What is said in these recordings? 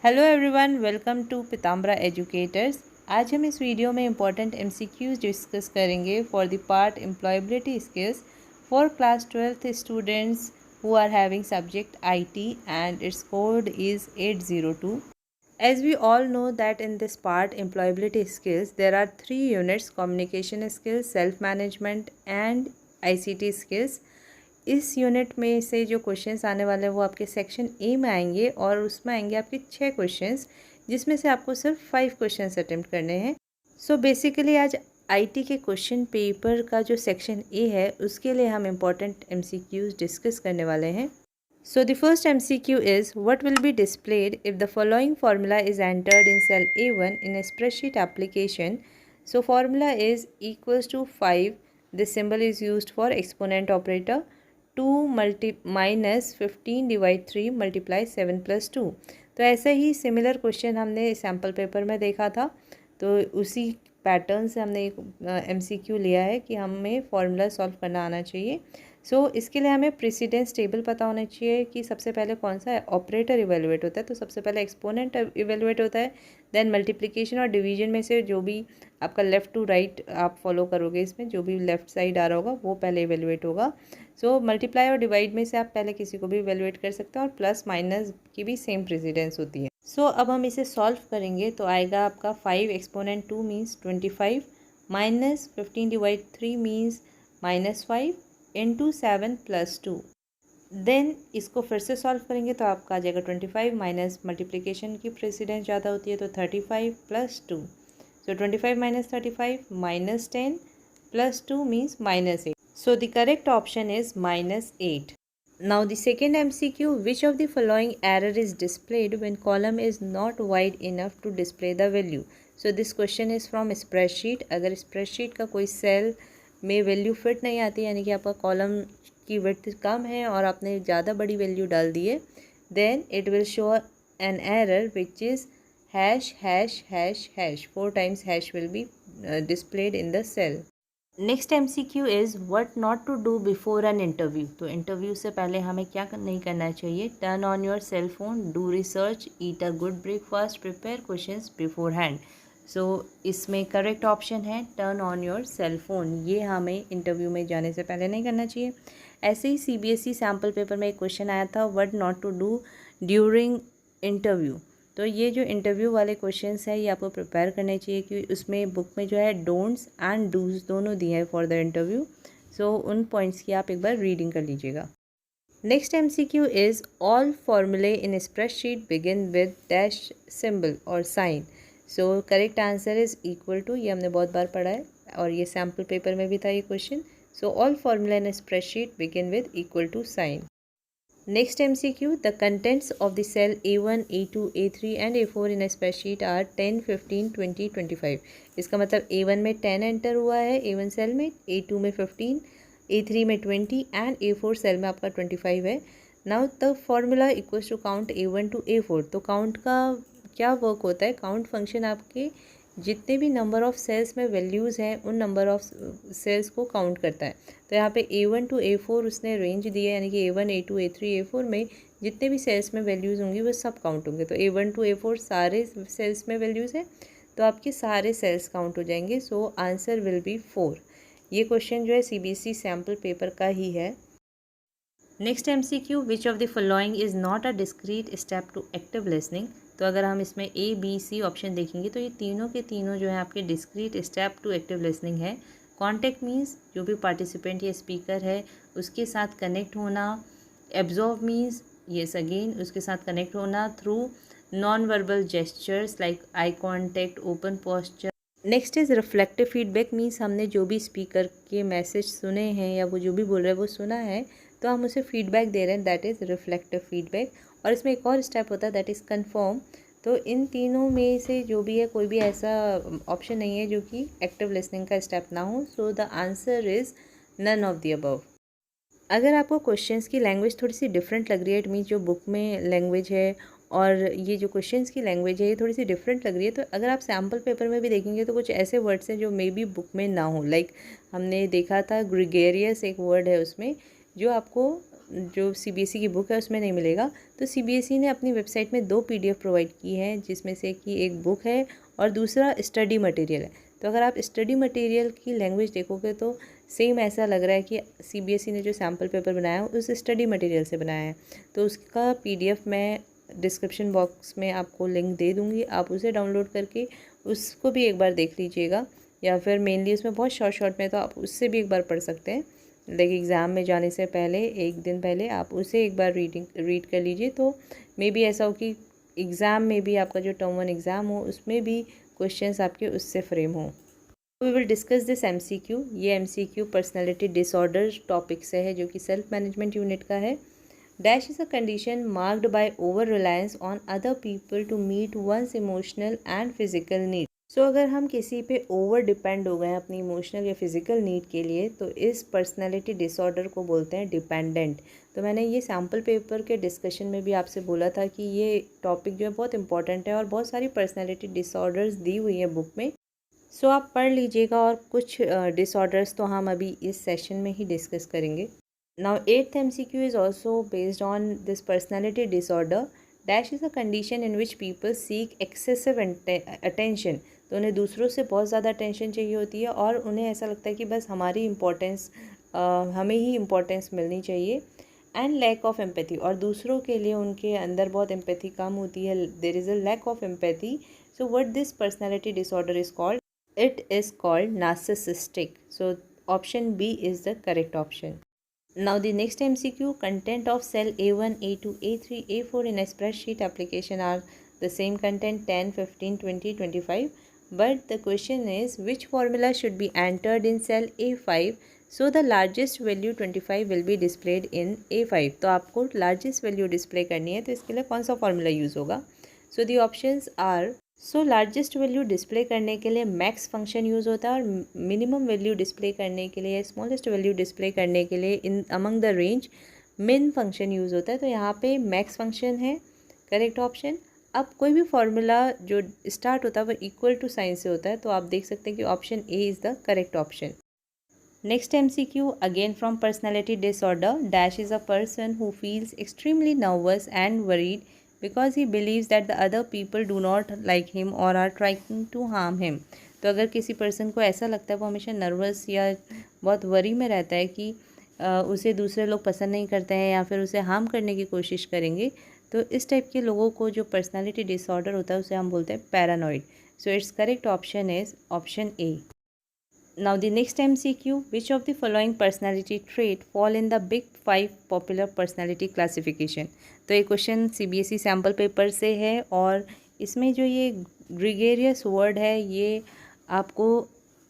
Hello everyone, welcome to Pitambara educators. आज हम इस वीडियो में इम्पॉर्टेंट एमसीक्यूज डिस्कस करेंगे for the part employability skills for class 12th students who are having subject IT and its code is 802. As we all know that in this part employability skills there are three units: communication skills, self management and ICT skills. इस unit में से जो questions आने वाले हैं वो आपके section A में आएंगे और उसमें आएंगे आपके 6 क्वेश्चंस, जिसमें से आपको सिर्फ 5 क्वेश्चंस अटेम्प्ट करने हैं। सो बेसिकली आज आईटी के क्वेश्चन पेपर का जो सेक्शन ए है उसके लिए हम इम्पॉर्टेंट एमसीक्यूज डिस्कस करने वाले हैं। So the first MCQ is what will be displayed if the following formula is entered in cell A1 इन a spreadsheet application. So formula is equals to 5. This symbol is used for exponent operator. 2 minus 15 divide 3 multiply 7 + 2। तो ऐसा ही similar question हमने sample paper में देखा था, तो उसी pattern से हमने एक एमसीक्यू लिया है कि हमें फार्मूला सॉल्व करना आना चाहिए। इसके लिए हमें प्रेसिडेंस टेबल पता होना चाहिए कि सबसे पहले कौन सा ऑपरेटर इवेलुएट होता है। तो सबसे पहले एक्सपोनेंट इवेलुएट होता है, देन मल्टीप्लिकेशन और डिवीजन में से जो भी आपका लेफ़्ट टू राइट आप फॉलो करोगे, इसमें जो भी लेफ़्ट साइड आ रहा होगा वो पहले इवेलुएट होगा। मल्टीप्लाई और डिवाइड में से आप पहले किसी को भी इवेलुएट कर सकते हैं और प्लस माइनस की भी सेम प्रेसिडेंस होती है। अब हम इसे सॉल्व करेंगे तो आएगा आपका 5 exponent 2 means 25 minus 15 divide 3 means -5 into 7 + 2। Then इसको फिर से सॉल्व करेंगे तो आपका आ जाएगा 25 माइनस मल्टीप्लिकेशन की प्रेसिडेंस ज़्यादा होती है तो 35 + 2। 25 minus 35 -10 + 2 means -8. So the correct option is -8. Now the second MCQ, which of the following error is displayed when column is not wide enough to display the value? So this question is from spreadsheet. अगर spreadsheet का कोई cell में value fit नहीं आती, यानी कि आपका column की विड्थ कम है और आपने ज़्यादा बड़ी वैल्यू डाल दी है, then it will show an error which is ####. 4 times hash will be displayed in the cell. Next MCQ is what not to do before an interview. तो इंटरव्यू से पहले हमें क्या नहीं करना चाहिए? Turn on your cell phone, do research, eat a good breakfast, prepare questions beforehand. इसमें correct option है turn on your cell phone. ये हमें इंटरव्यू में जाने से पहले नहीं करना चाहिए। ऐसे ही CBSE सैम्पल पेपर में एक क्वेश्चन आया था, what not to do during interview. तो ये जो इंटरव्यू वाले क्वेश्चंस है ये आपको प्रिपेयर करने चाहिए, क्योंकि उसमें बुक में जो है डोंट्स एंड डूज दोनों दिए हैं फॉर द इंटरव्यू। उन पॉइंट्स की आप एक बार रीडिंग कर लीजिएगा। नेक्स्ट MCQ इज़ ऑल फॉर्मूले in spreadsheet begin with dash symbol और sign. Correct answer is equal to, ये हमने बहुत बार पढ़ा है और ये सैम्पल पेपर में भी था ये question. All formula in spreadsheet begin with equal to sign. Next MCQ, the contents of the cell A1, A2, A3 and A4 in a spreadsheet are 10, 15, 20, 25. इसका मतलब A1 में 10 एंटर हुआ है A1 सेल में, A2 में 15, A3 में 20 and A4 cell में आपका 25 है। Now the formula equals to count A1 to A4। तो काउंट का क्या वर्क होता है? काउंट फंक्शन आपके जितने भी नंबर ऑफ़ सेल्स में वैल्यूज़ हैं उन नंबर ऑफ़ सेल्स को काउंट करता है। तो यहाँ पे A1 टू A4 उसने रेंज दी है, यानी कि A1, A2, A3, A4 में जितने भी सेल्स में वैल्यूज़ होंगी वो सब काउंट होंगे। तो A1 टू A4 सारे सेल्स में वैल्यूज़ हैं, तो आपके सारे सेल्स काउंट हो जाएंगे। Answer will be 4। ये क्वेश्चन जो है CBSE सैम्पल पेपर का ही है। Next MCQ, which of the following is not a discrete step to active listening. तो अगर हम इसमें A, B, C ऑप्शन देखेंगे तो ये तीनों के तीनों जो है आपके discrete step to active listening है। कॉन्टेक्ट मीन्स जो भी पार्टिसिपेंट या स्पीकर है उसके साथ कनेक्ट होना। एब्जॉर्व मीन्स येस अगेन उसके साथ कनेक्ट होना through non verbal gestures like eye contact, open posture. Next is reflective feedback means हमने जो भी स्पीकर के मैसेज सुने हैं या वो जो भी बोल रहे हैं वो सुना है तो हम उसे फीडबैक दे रहे हैं, दैट इज़ रिफ्लेक्टिव फीडबैक। और इसमें एक और स्टेप होता है दैट इज़ कन्फर्म। तो इन तीनों में से जो भी है कोई भी ऐसा ऑप्शन नहीं है जो कि एक्टिव लिसनिंग का स्टेप ना हो। The answer is none of the above. अगर आपको क्वेश्चंस की लैंग्वेज थोड़ी सी डिफरेंट लग रही है, इट मीन्स जो बुक में लैंग्वेज है और ये जो क्वेश्चंस की लैंग्वेज है ये थोड़ी सी डिफरेंट लग रही है, तो अगर आप सैम्पल पेपर में भी देखेंगे तो कुछ ऐसे वर्ड्स हैं जो मे बी बुक में ना हो। लाइक हमने देखा था ग्रेगेरियस एक वर्ड है उसमें जो आपको जो सीबीएसई की बुक है उसमें नहीं मिलेगा। तो सीबीएसई ने अपनी वेबसाइट में 2 पीडीएफ प्रोवाइड की हैं, जिसमें से कि एक बुक है और दूसरा स्टडी मटेरियल है। तो अगर आप स्टडी मटेरियल की लैंग्वेज देखोगे तो सेम ऐसा लग रहा है कि सीबीएसई ने जो सैम्पल पेपर बनाया है उस स्टडी मटेरियल से बनाया है। तो उसका पीडीएफ मैं डिस्क्रिप्शन बॉक्स में आपको लिंक दे दूँगी, आप उसे डाउनलोड करके उसको भी एक बार देख लीजिएगा, या फिर मेनली उसमें बहुत शॉर्ट में तो आप उससे भी एक बार पढ़ सकते हैं। लाइक एग्ज़ाम में जाने से पहले 1 दिन पहले आप उसे एक बार रीड कर लीजिए, तो मे बी ऐसा हो कि एग्ज़ाम में भी आपका जो टर्म 1 एग्ज़ाम हो उसमें भी क्वेश्चंस आपके उससे फ्रेम हो। We will discuss this MCQ. ये एमसीक्यू पर्सनैलिटी डिसऑर्डर टॉपिक से है, जो कि सेल्फ मैनेजमेंट यूनिट का है। Dash is a condition marked by over reliance on other people to meet one's emotional and physical need. So अगर हम किसी पे ओवर डिपेंड हो गए हैं अपनी इमोशनल या फिजिकल नीड के लिए, तो इस पर्सनैलिटी डिसऑर्डर को बोलते हैं डिपेंडेंट। तो मैंने ये सैम्पल पेपर के डिस्कशन में भी आपसे बोला था कि ये टॉपिक जो है बहुत इंपॉर्टेंट है और बहुत सारी पर्सनैलिटी डिसऑर्डर्स दी हुई है बुक में। सो आप पढ़ लीजिएगा, और कुछ डिसऑर्डर्स तो हम अभी इस सेशन में ही डिस्कस करेंगे। Now, 8th MCQ is also based on this personality disorder. Dash is a condition in which people seek excessive attention. तो उन्हें दूसरों से बहुत ज़्यादा अटेंशन चाहिए होती है और उन्हें ऐसा लगता है कि बस हमारी इम्पोर्टेंस हमें ही इम्पोर्टेंस मिलनी चाहिए। एंड लैक ऑफ एम्पैथी, और दूसरों के लिए उनके अंदर बहुत एम्पैथी कम होती है। There is a lack of empathy. So what this personality disorder is called? It is called narcissistic. So option B is the correct option. Now the next MCQ, content of cell A1, A2, A3, A4 in a spreadsheet application are the same content 10, 15, 20, 25. But the question is which formula should be entered in cell A5 so the largest value 25 will be displayed in A5. तो आपको largest value display करनी है, तो इसके लिए कौन सा formula use होगा? So the options are, so largest value display करने के लिए मैक्स फंक्शन यूज़ होता है, और मिनिमम वैल्यू डिस्प्ले करने के लिए, स्मॉलेस्ट वैल्यू डिस्प्ले करने के लिए इन अमंग द रेंज मिन फंक्शन यूज़ होता है। तो यहाँ पे मैक्स फंक्शन है करेक्ट ऑप्शन। अब कोई भी फार्मूला जो स्टार्ट होता है वो इक्वल टू साइन से होता है, तो आप देख सकते हैं कि option A is the correct option. Next MCQ, again from personality disorder. Dash is a person who feels extremely nervous and worried because he believes that the other people do not like him or are trying to harm him. तो अगर किसी person को ऐसा लगता है वो हमेशा nervous या बहुत वरी में रहता है कि उसे दूसरे लोग पसंद नहीं करते हैं या फिर उसे हार्म करने की कोशिश करेंगे, तो इस टाइप के लोगों को जो पर्सनालिटी डिसऑर्डर होता है उसे हम बोलते हैं paranoid. So it's correct option is option A. Now the next MCQ, which of the following personality trait fall in the big 5 popular personality classification? तो ये क्वेश्चन CBSE सैम्पल पेपर से है, और इसमें जो ये ग्रीगेरियस वर्ड है ये आपको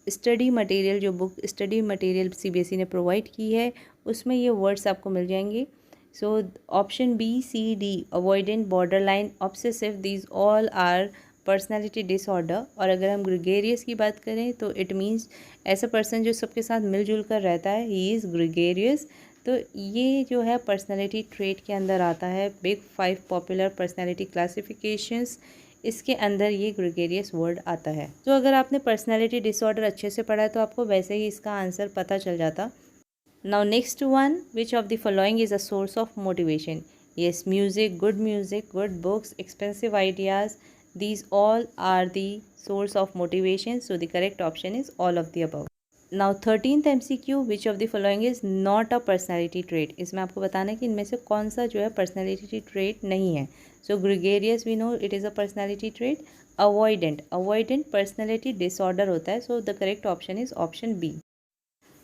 स्टडी मटेरियल, जो बुक स्टडी मटेरियल CBSE ने प्रोवाइड की है उसमें ये वर्ड्स आपको मिल जाएंगे. So option B, C, D, avoidant, borderline, obsessive, these all are personality disorder. और अगर हम ग्रीगेरियस की बात करें तो इट मीन्स ऐसा पर्सन जो सबके साथ मिलजुल कर रहता है, ही इज़ ग्रीगेरियस. तो ये जो है पर्सनैलिटी ट्रेट के अंदर आता है. बिग 5 पॉपुलर पर्सनैलिटी क्लासिफिकेशंस, इसके अंदर ये ग्रीगेरियस वर्ड आता है. तो अगर आपने पर्सनैलिटी डिसऑर्डर अच्छे से पढ़ा है तो आपको वैसे ही इसका आंसर पता चल जाता. Now next one, which of the following is a source of motivation? Yes, music, good books, expensive ideas, these all are the source of motivation. So the correct option is all of the above. Now 13th MCQ, which of the following is not a personality trait? इसमें आपको बताना है कि इनमें से कौन सा जो है personality trait नहीं है. So gregarious we know it is a personality trait. Avoidant personality disorder होता है. So the correct option is option B.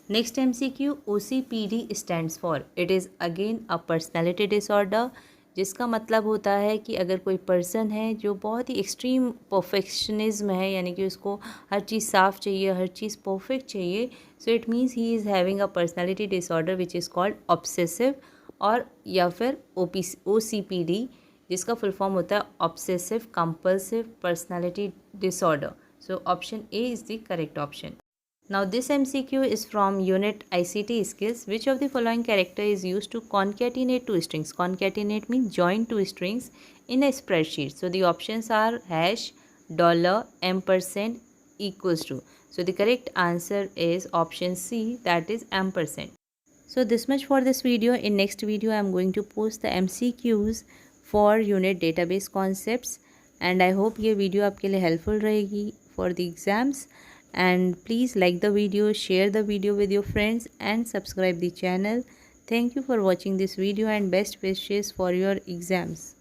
Next MCQ, OCPD stands for, it is again a personality disorder, जिसका मतलब होता है कि अगर कोई पर्सन है जो बहुत ही एक्सट्रीम परफेक्शनिज्म है, यानी कि उसको हर चीज़ साफ़ चाहिए, हर चीज़ परफेक्ट चाहिए, so it means he is having a personality disorder which is called obsessive, और या फिर OCPD, जिसका फुल फॉर्म होता है obsessive compulsive personality disorder. So option A is the correct option. Now this MCQ is from unit ICT skills. Which of the following character is used to concatenate two strings? Concatenate means join two strings in a spreadsheet. So the options are hash, dollar, ampersand, equals to. So the correct answer is option C, that is ampersand. So this much for this video. In next video I am going to post the MCQs for unit database concepts, and I hope ये video आपके लिए helpful रहेगी for the exams. And please like the video, share the video with your friends and subscribe the channel. Thank you for watching this video and best wishes for your exams.